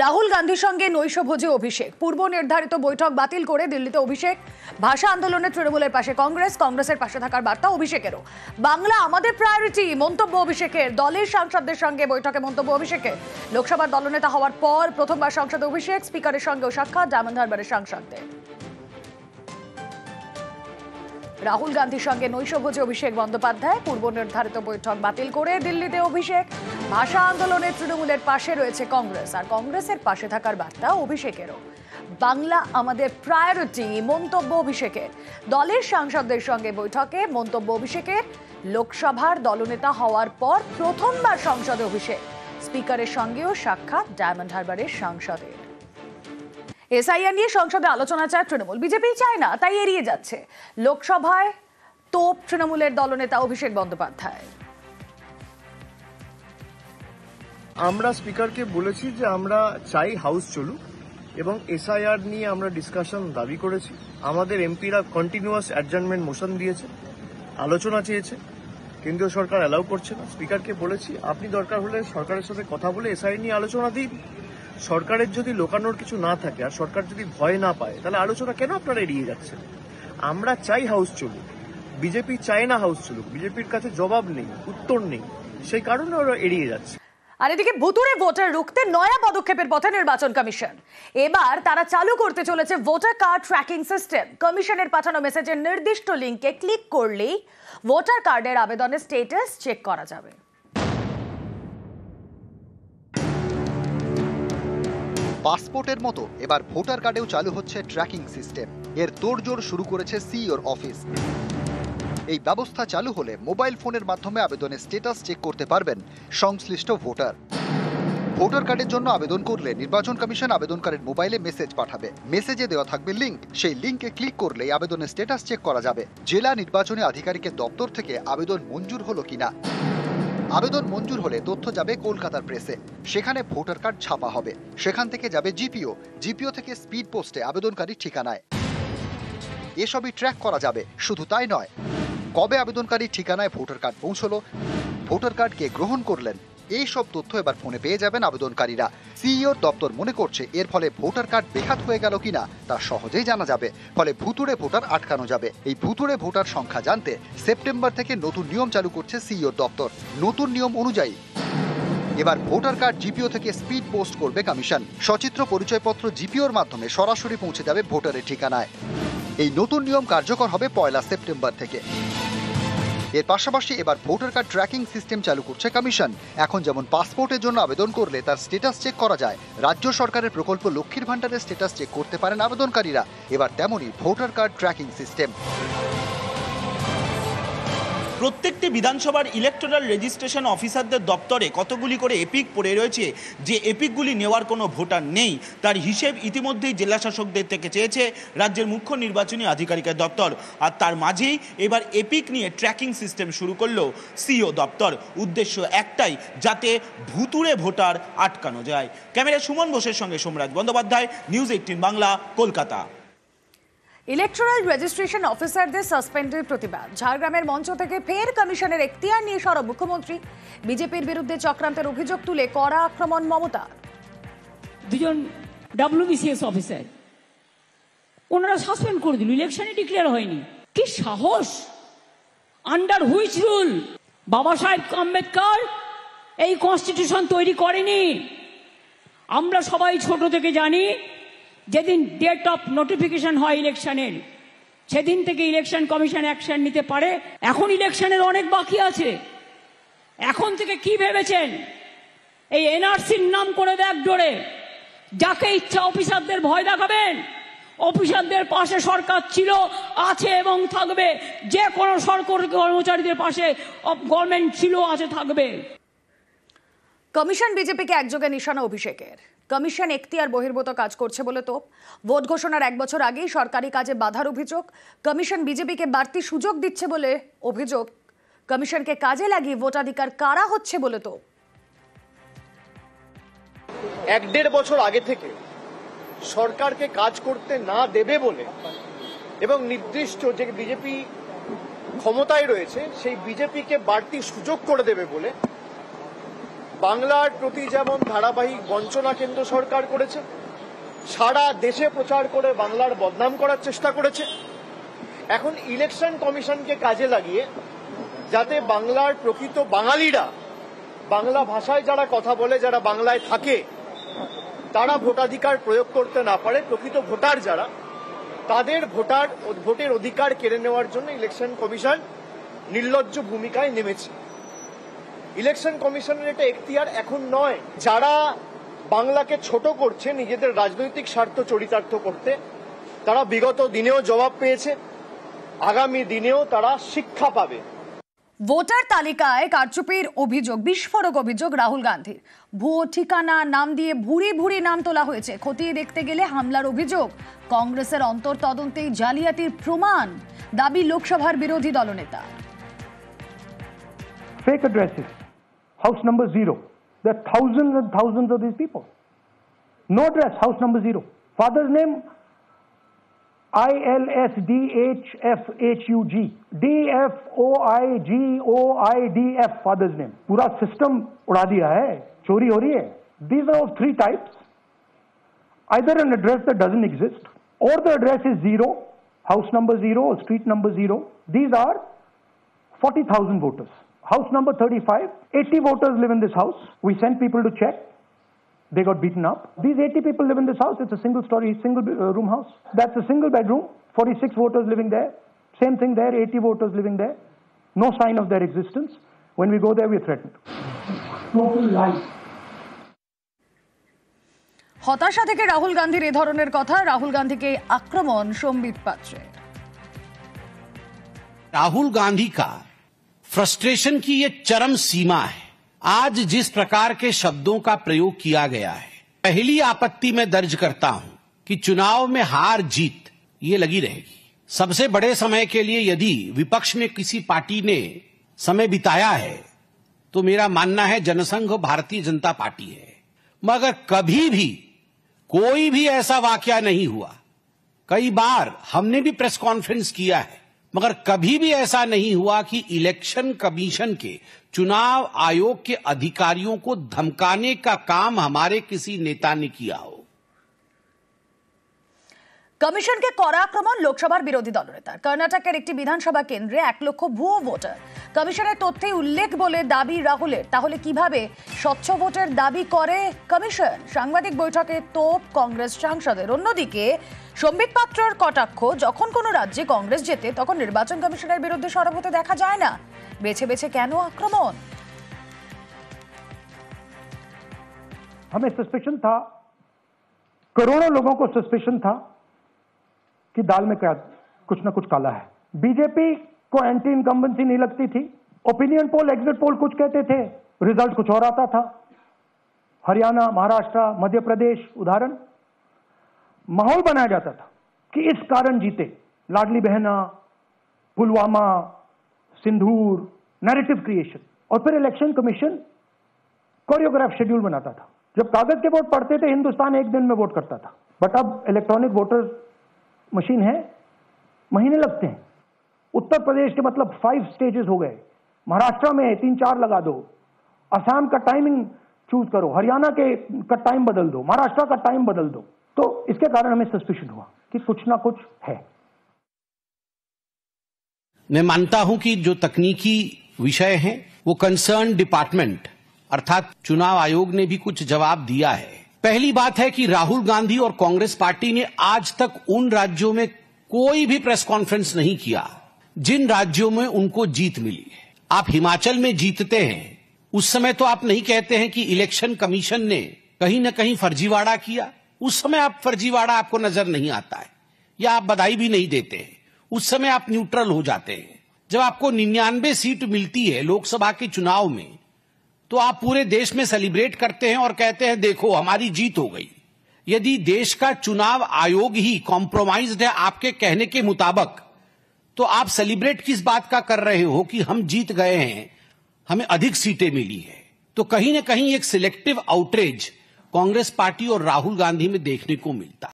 রাহুল গান্ধীর সঙ্গে নৈশভোজে অভিষেক, পূর্ব নির্ধারিত বৈঠক বাতিল করে দিল্লিতে অভিষেক। ভাষা আন্দোলনে তৃণমূলের পাশে কংগ্রেস, কংগ্রেসের পাশে থাকার বার্তা অভিষেকেরও। বাংলা আমাদের প্রায়োরিটি মন্তব্য অভিষেকের। দলের সাংসদদের সঙ্গে বৈঠকে মন্তব্য অভিষেকের। লোকসভার দলনেতা হওয়ার পর প্রথমবার সংসদে অভিষেক, স্পিকারের সঙ্গেও সাক্ষাৎ ডায়মন্ড হারবারের সাংসদদের। রাহুল গান্ধীর সঙ্গে নৈশভোজে অভিষেক বন্দ্যোপাধ্যায়, পূর্ব নির্ধারিত বৈঠক বাতিল করে দিল্লিতে অভিষেক। ভাষা আন্দোলনে তৃণমূলের পাশে রয়েছে কংগ্রেস, আর কংগ্রেসের পাশে থাকার বার্তা অভিষেকেরও। বাংলা আমাদের প্রায়োরিটি মন্তব্য অভিষেকের। দলের সাংসদদের সঙ্গে বৈঠকে মন্তব্য অভিষেকের। লোকসভার দলনেতা হওয়ার পর প্রথমবার সংসদে অভিষেক, স্পিকারের সঙ্গেও সাক্ষাৎ ডায়মন্ড হারবারের সাংসদের। এসআইআর নিয়ে সংসদে আলোচনা চায় তৃণমূল, বিজেপি চায় না, তাই এড়িয়ে যাচ্ছে। লোকসভায় তোপ তৃণমূলের দলনেতা অভিষেক বন্দ্যোপাধ্যায়। আমরা স্পিকারকে বলেছি যে আমরা চাই হাউস চলুক এবং এসআইআর নিয়ে আমরা ডিসকাশন দাবি করেছি। আমাদের এমপিরা কন্টিনিউয়াস অ্যাডজার্নমেন্ট মোশন দিয়েছে, আলোচনা চেয়েছে, কেন্দ্রীয় সরকার অ্যালাউ করছে না। স্পিকারকে বলেছি আপনি দরকার হলে সরকারের সাথে কথা বলে এসআইআর নিয়ে আলোচনা দিন। সরকারের যদি লোকানোর কিছু না থাকে আর সরকার যদি ভয় না পায়, তাহলে আলোচনা কেন আপনারা এড়িয়ে যাচ্ছেন? আমরা চাই হাউস চলুক, বিজেপি চায় না হাউস চলুক। বিজেপির কাছে জবাব নেই, উত্তর নেই, সেই কারণে ওরা এড়িয়ে যাচ্ছে। আর এদিকে ভুতুড়ে ভোটার রুখতে নয়া পদক্ষেপের পথে নির্বাচন কমিশন। এবার তারা চালু করতে চলেছে ভোটার কার্ড ট্র্যাকিং সিস্টেম। কমিশনের পাঠানো মেসেজের নির্দিষ্ট লিঙ্কে ক্লিক করলেই ভোটার কার্ডের আবেদনের স্ট্যাটাস চেক করা যাবে। পাসপোর্টের মতো এবার ভোটার কার্ডেও চালু হচ্ছে ট্র্যাকিং সিস্টেম। এর তোড়জোড় শুরু করেছে সিইওর অফিস। এই ব্যবস্থা চালু হলে মোবাইল ফোনের মাধ্যমে আবেদনের স্ট্যাটাস চেক করতে পারবেন সংশ্লিষ্ট ভোটার। ভোটার কার্ডের জন্য আবেদন করলে নির্বাচন কমিশন আবেদনকারীর মোবাইলে মেসেজ পাঠাবে। মেসেজে দেওয়া থাকবে লিঙ্ক, সেই লিঙ্কে ক্লিক করলেই আবেদনের স্ট্যাটাস চেক করা যাবে। জেলা নির্বাচনী আধিকারিকের দপ্তর থেকে আবেদন মঞ্জুর হলো কিনা। আবেদন মঞ্জুর হলে তথ্য যাবে কলকাতার প্রেসে, সেখানে ভোটার কার্ড ছাপা হবে। সেখান থেকে যাবে জিপিও থেকে স্পিড পোস্টে আবেদনকারীর ঠিকানায়। এসবই ট্র্যাক করা যাবে। শুধু তাই নয়, কবে আবেদনকারীর ঠিকানায় ভোটার কার্ড পৌঁছলো, ভোটার কার্ড কে গ্রহণ করলেন, এই সব তথ্য এবার ফোনে পেয়ে যাবেন আবেদনকারীরা। সিইওর দপ্তর মনে করছে এর ফলে ভোটার কার্ড বেহাত হয়ে গেল কিনা তা সহজেই জানা যাবে। ফলে ভুতুড়ে ভোটার আটকানো যাবে। এই ভুতুড়ে ভোটার সংখ্যা জানতে সেপ্টেম্বর থেকে নতুন নিয়ম চালু করছে সিইওর দপ্তর। নতুন নিয়ম অনুযায়ী এবার ভোটার কার্ড জিপিও থেকে স্পিড পোস্ট করবে কমিশন। সচিত্র পরিচয়পত্র জিপিওর মাধ্যমে সরাসরি পৌঁছে যাবে ভোটারের ঠিকানায়। এই নতুন নিয়ম কার্যকর হবে 1 সেপ্টেম্বর থেকে। এর পাশাপাশি এবার ভোটার কার্ড ট্র্যাকিং সিস্টেম চালু করছে কমিশন। এখন যেমন পাসপোর্টের জন্য আবেদন করলে তার স্ট্যাটাস চেক করা যায়, রাজ্য সরকারের প্রকল্প লক্ষ্মীর ভাণ্ডারের স্ট্যাটাস চেক করতে পারেন আবেদনকারীরা। এবার তেমনই ভোটার কার্ড ট্র্যাকিং সিস্টেম। প্রত্যেকটি বিধানসভার ইলেকটোরাল রেজিস্ট্রেশন অফিসারদের দপ্তরে কতগুলি করে এপিক পড়ে রয়েছে, যে এপিকগুলি নেওয়ার কোনো ভোটার নেই, তার হিসেব ইতিমধ্যেই জেলা শাসকদের থেকে চেয়েছে রাজ্যের মুখ্য নির্বাচনী আধিকারিকের দপ্তর। আর তার মাঝেই এবার এপিক নিয়ে ট্র্যাকিং সিস্টেম শুরু করলো সিইও দপ্তর। উদ্দেশ্য একটাই, যাতে ভুতুড়ে ভোটার আটকানো যায়। ক্যামেরা সুমন বোসের সঙ্গে Somraj Bandyopadhyay, news 18 Bangla, Kolkata. Electoral registration অফিসারদের সাসপেন্ডের প্রতিবাদ। ঝাড়গ্রামের মঞ্চ থেকে ফের কমিশনের এখতিয়ার নিয়ে সরব মুখ্যমন্ত্রী। বিজেপির বিরুদ্ধে চক্রান্তের অভিযোগ তুলে কড়া আক্রমণ মমতা। দুজন WBCS অফিসার ওনারা সাসপেন্ড করে দিল, ইলেকশনে ডিক্লেয়ার হয়নি। কি সাহস! Under which rule? বাবা সাহেব আম্বেদকর এই কনস্টিটিউশন তৈরি করেনি। আমরা সবাই ছোট থেকে জানি, যেদিন ডেট অফ নোটিফিকেশন হয় ইলেকশনের, সেদিন থেকে ইলেকশন কমিশন অ্যাকশন নিতে পারে। এখন ইলেকশনের অনেক বাকি আছে। এখন থেকে কি ভেবেছেন এই এনআরসির নাম করে ব্যাক ডোরে যাকে ইচ্ছা অফিসারদের ভয় দেখাবেন? অফিসারদের পাশে সরকার ছিল, আছে এবং থাকবে। যে কোনো সরকারি কর্মচারীদের পাশে গভর্নমেন্ট ছিল, আছে, থাকবে। কমিশন বিজেপিকে একযোগে নিশানা অভিষেকের। কমিশন এখতিয়ার বহির্ভূত কাজ করছে বলে তোপ। ভোট ঘোষণার 1 বছর আগেই সরকারি কাজে বাধার অভিযোগ। কমিশন বিজেপিকে বাড়তি সুযোগ দিচ্ছে বলে অভিযোগ। কমিশনকে কাজে লাগিয়ে ভোটাধিকার কারা হচ্ছে বলে তোপ। 1-1.5 বছর আগে থেকে সরকারকে কাজ করতে না দেবে বলে এবং নির্দিষ্ট যে বিজেপি ক্ষমতায় রয়েছে সেই বিজেপিকে বাড়তি সুযোগ করে দেবে বলে বাংলার প্রতি যেমন ধারাবাহিক বঞ্চনা কেন্দ্র সরকার করেছে, সারা দেশে প্রচার করে বাংলার বদনাম করার চেষ্টা করেছে, এখন ইলেকশন কমিশনকে কাজে লাগিয়ে যাতে বাংলার প্রকৃত বাঙালিরা, বাংলা ভাষায় যারা কথা বলে, যারা বাংলায় থাকে, তারা ভোটাধিকার প্রয়োগ করতে না পারে, প্রকৃত ভোটার যারা, তাদের ভোটের অধিকার কেড়ে নেওয়ার জন্য ইলেকশন কমিশন নির্লজ্জ ভূমিকায় নেমেছে। ইলেকশন কমিশনের এটা এখতিয়ার এখন নয়। যারা বাংলাকে ছোট করছে নিজেদের রাজনৈতিক স্বার্থ চরিতার্থ করতে, তারা বিগত দিনেও জবাব পেয়েছে, আগামী দিনেও তারা শিক্ষা পাবে। ভোটার তালিকায় কারচুপির অভিযোগ, বিস্ফোরক অভিযোগ রাহুল গান্ধীর। ভুয়ো ঠিকানা, নাম দিয়ে ভুরি ভুরি নাম তোলা হয়েছে। খতিয়ে দেখতে গেলে হামলার অভিযোগ। কংগ্রেসের অন্তর্তদন্তেই জালিয়াতির প্রমাণ, দাবি লোকসভার বিরোধী দলনেতা। Fake addresses, house number 0. There are thousands and thousands of these people. No address, house number 0. Father's name, ILSDHFHUG. DFOIGOIDF, father's name. पूरा system उड़ा दिया है, चोरी हो रही है. These are of 3 types. Either an address that doesn't exist, or the address is 0, house number 0 or street number 0. These are 40,000 voters. House number 35, 80 voters live in this house. We sent people to check. They got beaten up. These 80 people live in this house. It's a single story, single room house. That's a single bedroom, 46 voters living there. Same thing there, 80 voters living there. No sign of their existence. When we go there, we're threatened. Total lie. হতাশা থেকে রাহুল গান্ধীর এ ধরনের কথা। রাহুল গান্ধীকে আক্রমণ সম্বিত পাত্রের। राहुल गांधी का फ्रस्ट्रेशन की ये चरम सीमा है। आज जिस प्रकार के शब्दों का प्रयोग किया गया है, पहली आपत्ति मैं दर्ज करता हूं कि चुनाव में हार जीत ये लगी रहेगी। सबसे बड़े समय के लिए यदि विपक्ष में किसी पार्टी ने समय बिताया है तो मेरा मानना है जनसंघ भारतीय जनता पार्टी है। मगर कभी भी कोई भी ऐसा वाकया नहीं हुआ। कई बार हमने भी प्रेस कॉन्फ्रेंस किया है, मगर कभी भी ऐसा नहीं हुआ कि इलेक्शन कमीशन के, चुनाव आयोग के अधिकारियों को धमकाने का काम हमारे किसी नेता ने किया हो। কমিশনকে কড়া আক্রমণ লোকসভার বিরোধী দলনেতার। কর্ণাটকের একটি বিধানসভা কেন্দ্রে 1 লক্ষ ভুয়ো ভোটার। কমিশনের তথ্যে উল্লেখ বলে দাবি রাহুলের। তাহলে কিভাবে স্বচ্ছ ভোটের দাবি করে কমিশন? সাংবাদিক বৈঠকে তোপ কংগ্রেস সাংসদের। অন্যদিকে সম্বিত পাত্রর কটাক্ষ, যখন কোনো রাজ্যে কংগ্রেস জেতে তখন নির্বাচন কমিশনের বিরুদ্ধে সরব হতে দেখা যায় না। বেছে বেছে কেন আক্রমণ? हमें सस्पेशन था, करोड़ों लोगों को सस्पेशन था कि दाल में क्या कुछ ना कुछ काला है। बीजेपी को एंटी इनकम्बेंसी नहीं लगती थी। ओपिनियन पोल, एग्जिट पोल कुछ कहते थे, रिजल्ट कुछ और आता था। हरियाणा, महाराष्ट्र, मध्य प्रदेश उदाहरण, माहौल बनाया जाता था कि इस कारण जीते। लाडली बहना, पुलवामा, सिंदूर, नैरेटिव क्रिएशन। और फिर इलेक्शन कमीशन कोरियोग्राफ शेड्यूल बनाता था। जब कागज के वोट पड़ते थे, हिंदुस्तान एक दिन में वोट करता था। बट अब इलेक्ट्रॉनिक वोटर मशीन है, महीने लगते हैं। उत्तर प्रदेश के मतलब 5 स्टेजेस हो गए। महाराष्ट्र में 3-4 लगा दो, असम का टाइमिंग चूज करो, हरियाणा का टाइम बदल दो, महाराष्ट्र का टाइम बदल दो। तो इसके कारण हमें सस्पिशन हुआ कि कुछ ना कुछ है। मैं मानता हूं कि जो तकनीकी विषय हैं वो कंसर्न डिपार्टमेंट अर्थात चुनाव आयोग ने भी कुछ जवाब दिया है। पहली बात है कि राहुल गांधी और कांग्रेस पार्टी ने आज तक उन राज्यों में कोई भी प्रेस कॉन्फ्रेंस नहीं किया जिन राज्यों में उनको जीत मिली है। आप हिमाचल में जीतते हैं, उस समय तो आप नहीं कहते हैं कि इलेक्शन कमीशन ने कहीं न कहीं फर्जीवाड़ा किया। उस समय आप फर्जीवाड़ा आपको नजर नहीं आता है या आप बधाई भी नहीं देते हैं। उस समय आप न्यूट्रल हो जाते हैं। जब आपको 99 सीट मिलती है लोकसभा के चुनाव में, तो आप पूरे देश में सेलिब्रेट करते हैं और कहते हैं देखो हमारी जीत हो गई। यदि देश का चुनाव आयोग ही कॉम्प्रोमाइज्ड है आपके कहने के मुताबिक, तो आप सेलिब्रेट किस बात का कर रहे हो कि हम जीत गए हैं, हमें अधिक सीटें मिली है। तो कहीं न कहीं एक सिलेक्टिव आउटरीच कांग्रेस पार्टी और राहुल गांधी में देखने को मिलता है।